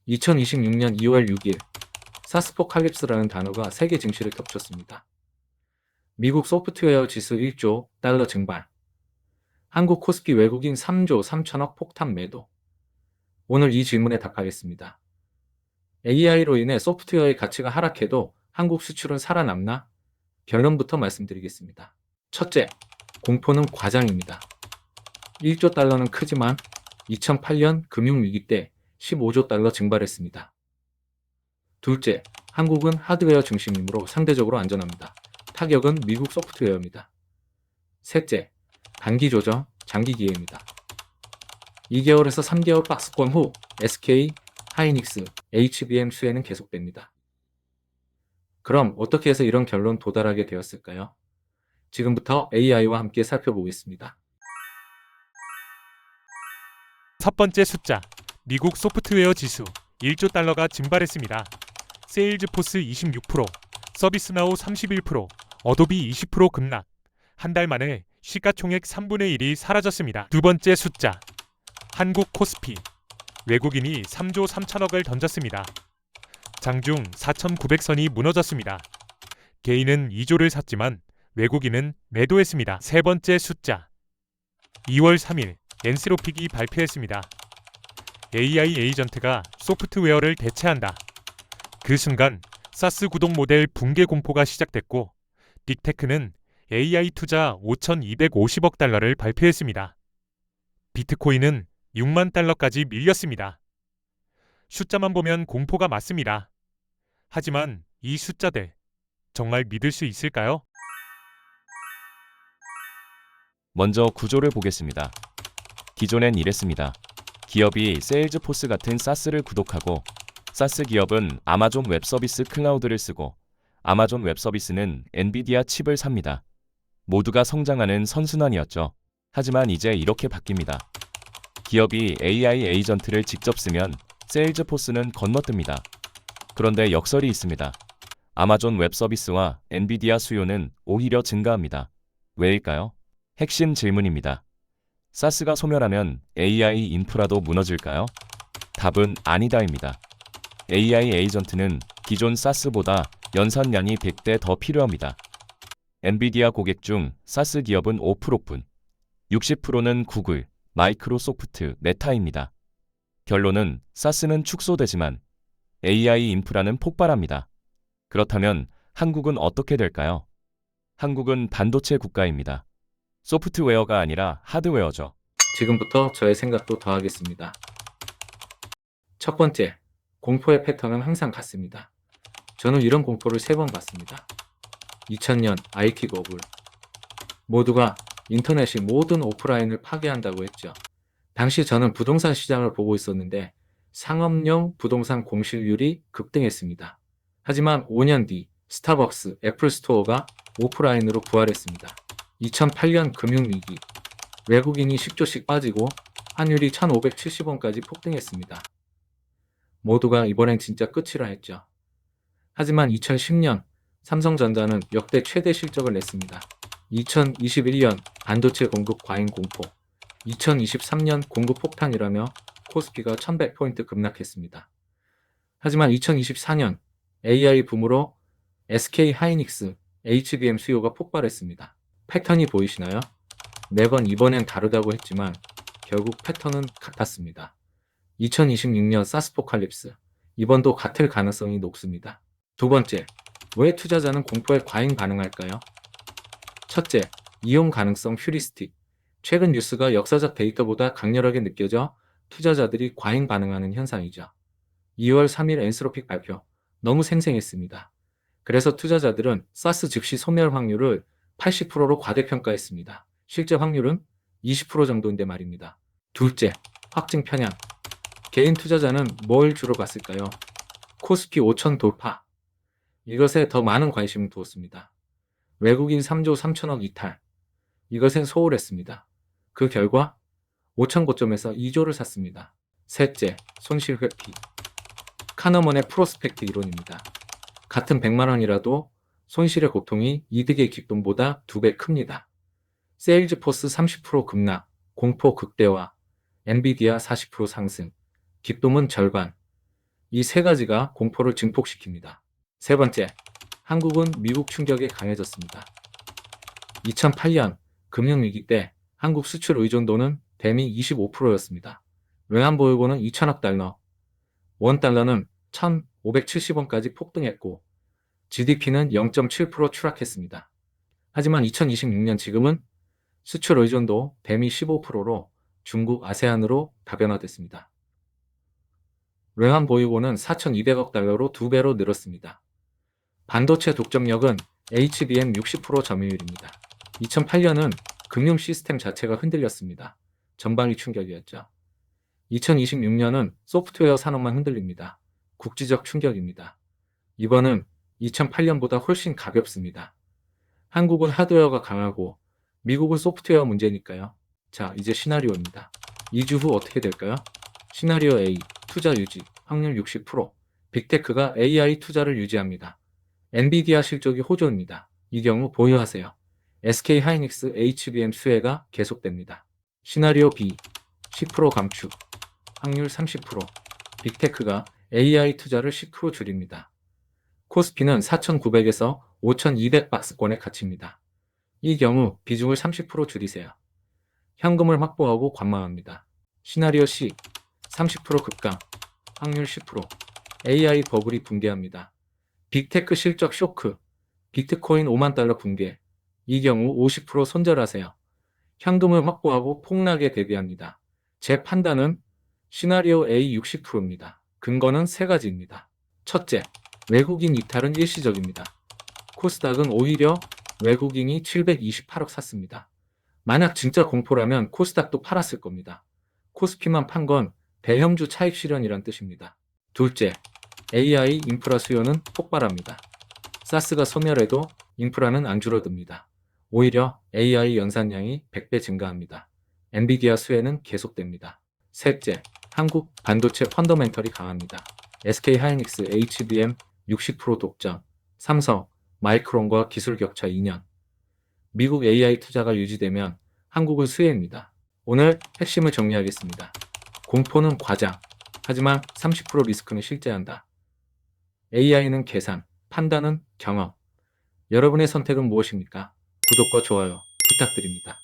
2026년 2월 6일 사스포칼립스라는 단어가 세계 증시를 덮쳤습니다. 미국 소프트웨어 지수 1조 달러 증발, 한국 코스피 외국인 3조 3천억 폭탄 매도. 오늘 이 질문에 답하겠습니다. AI로 인해 소프트웨어의 가치가 하락해도 한국 수출은 살아남나? 결론부터 말씀드리겠습니다. 첫째, 공포는 과장입니다. 1조 달러는 크지만 2008년 금융위기 때 15조 달러 증발했습니다. 둘째, 한국은 하드웨어 중심이므로 상대적으로 안전합니다. 타격은 미국 소프트웨어입니다. 셋째, 단기 조정, 장기 기회입니다. 2개월에서 3개월 박스권 후 SK, 하이닉스, HBM 수혜는 계속됩니다. 그럼 어떻게 해서 이런 결론 도달하게 되었을까요? 지금부터 AI와 함께 살펴보겠습니다. 첫 번째 숫자, 미국 소프트웨어 지수 1조 달러가 증발했습니다. 세일즈포스 26%, 서비스나우 31%, 어도비 20% 급락. 한 달 만에 시가총액 3분의 1이 사라졌습니다. 두 번째 숫자, 한국 코스피. 외국인이 3조 3천억을 던졌습니다. 장중 4,900선이 무너졌습니다. 개인은 2조를 샀지만 외국인은 매도했습니다. 세 번째 숫자, 2월 3일 엔스로픽이 발표했습니다. AI 에이전트가 소프트웨어를 대체한다. 그 순간 사스 구독 모델 붕괴 공포가 시작됐고 빅테크는 AI 투자 5,250억 달러를 발표했습니다. 비트코인은 6만 달러까지 밀렸습니다. 숫자만 보면 공포가 맞습니다. 하지만 이 숫자들 정말 믿을 수 있을까요? 먼저 구조를 보겠습니다. 기존엔 이랬습니다. 기업이 세일즈포스 같은 사스를 구독하고 사스 기업은 아마존 웹서비스 클라우드를 쓰고 아마존 웹서비스는 엔비디아 칩을 삽니다. 모두가 성장하는 선순환이었죠. 하지만 이제 이렇게 바뀝니다. 기업이 AI 에이전트를 직접 쓰면 세일즈포스는 건너뜹니다. 그런데 역설이 있습니다. 아마존 웹서비스와 엔비디아 수요는 오히려 증가합니다. 왜일까요? 핵심 질문입니다. 사스가 소멸하면 AI 인프라도 무너질까요? 답은 아니다입니다. AI 에이전트는 기존 사스보다 연산량이 100대 더 필요합니다. 엔비디아 고객 중 사스 기업은 5%뿐, 60%는 구글, 마이크로소프트, 메타입니다. 결론은 사스는 축소되지만 AI 인프라는 폭발합니다. 그렇다면 한국은 어떻게 될까요? 한국은 반도체 국가입니다. 소프트웨어가 아니라 하드웨어죠. 지금부터 저의 생각도 더하겠습니다. 첫 번째, 공포의 패턴은 항상 같습니다. 저는 이런 공포를 3번 봤습니다. 2000년 아이키 버블. 모두가 인터넷이 모든 오프라인을 파괴한다고 했죠. 당시 저는 부동산 시장을 보고 있었는데 상업용 부동산 공실률이 급등했습니다. 하지만 5년 뒤 스타벅스, 애플 스토어가 오프라인으로 부활했습니다. 2008년 금융위기, 외국인이 10조씩 빠지고 환율이 1,570원까지 폭등했습니다. 모두가 이번엔 진짜 끝이라 했죠. 하지만 2010년 삼성전자는 역대 최대 실적을 냈습니다. 2021년 반도체 공급 과잉 공포, 2023년 공급 폭탄이라며 코스피가 1100포인트 급락했습니다. 하지만 2024년 AI 붐으로 SK 하이닉스, HBM 수요가 폭발했습니다. 패턴이 보이시나요? 매번 이번엔 다르다고 했지만 결국 패턴은 같았습니다. 2026년 사스포칼립스, 이번도 같을 가능성이 높습니다. 두 번째, 왜 투자자는 공포에 과잉 반응할까요? 첫째, 이용 가능성 휴리스틱. 최근 뉴스가 역사적 데이터보다 강렬하게 느껴져 투자자들이 과잉 반응하는 현상이죠. 2월 3일 엔스로픽 발표, 너무 생생했습니다. 그래서 투자자들은 사스 즉시 소멸 확률을 80%로 과대평가했습니다. 실제 확률은 20% 정도인데 말입니다. 둘째, 확증 편향. 개인 투자자는 뭘 주로 봤을까요? 코스피 5천 돌파. 이것에 더 많은 관심을 두었습니다. 외국인 3조 3천억 이탈. 이것엔 소홀했습니다. 그 결과 5천 고점에서 2조를 샀습니다. 셋째, 손실 회피. 카너먼의 프로스펙트 이론입니다. 같은 100만 원이라도 손실의 고통이 이득의 기쁨보다 2배 큽니다. 세일즈포스 30% 급락, 공포 극대화, 엔비디아 40% 상승, 기쁨은 절반. 이 세 가지가 공포를 증폭시킵니다. 세 번째, 한국은 미국 충격에 강해졌습니다. 2008년 금융위기 때 한국 수출 의존도는 대미 25%였습니다. 외환보유고는 2천억 달러, 원 달러는 1,570원까지 폭등했고 GDP는 0.7% 추락했습니다. 하지만 2026년 지금은 수출 의존도 대미 15%로 중국, 아세안으로 다변화됐습니다. 외환 보유고는 4,200억 달러로 2배로 늘었습니다. 반도체 독점력은 HBM 60% 점유율입니다. 2008년은 금융 시스템 자체가 흔들렸습니다. 전방위 충격이었죠. 2026년은 소프트웨어 산업만 흔들립니다. 국지적 충격입니다. 이번은 2008년보다 훨씬 가볍습니다. 한국은 하드웨어가 강하고 미국은 소프트웨어 문제니까요. 자, 이제 시나리오입니다. 2주 후 어떻게 될까요? 시나리오 A, 투자 유지, 확률 60%. 빅테크가 AI 투자를 유지합니다. 엔비디아 실적이 호조입니다. 이 경우 보유하세요. SK 하이닉스 HBM 수혜가 계속됩니다. 시나리오 B, 10% 감축, 확률 30%. 빅테크가 AI 투자를 10% 줄입니다. 코스피는 4,900에서 5,200박스권에 갇힙니다. 이 경우 비중을 30% 줄이세요. 현금을 확보하고 관망합니다. 시나리오 C, 30% 급강, 확률 10%. AI 버블이 붕괴합니다. 빅테크 실적 쇼크, 비트코인 5만 달러 붕괴. 이 경우 50% 손절하세요. 현금을 확보하고 폭락에 대비합니다. 제 판단은 시나리오 A 60%입니다. 근거는 세 가지입니다. 첫째, 외국인 이탈은 일시적입니다. 코스닥은 오히려 외국인이 728억 샀습니다. 만약 진짜 공포라면 코스닥도 팔았을 겁니다. 코스피만 판 건 대형주 차익 실현이란 뜻입니다. 둘째, AI 인프라 수요는 폭발합니다. 사스가 소멸해도 인프라는 안 줄어듭니다. 오히려 AI 연산량이 100배 증가합니다. 엔비디아 수혜는 계속됩니다. 셋째, 한국 반도체 펀더멘털이 강합니다. SK 하이닉스 HBM 60% 독점, 삼성, 마이크론과 기술 격차 2년. 미국 AI 투자가 유지되면 한국은 수혜입니다. 오늘 핵심을 정리하겠습니다. 공포는 과장, 하지만 30% 리스크는 실제한다. AI는 계산, 판단은 경험. 여러분의 선택은 무엇입니까? 구독과 좋아요 부탁드립니다.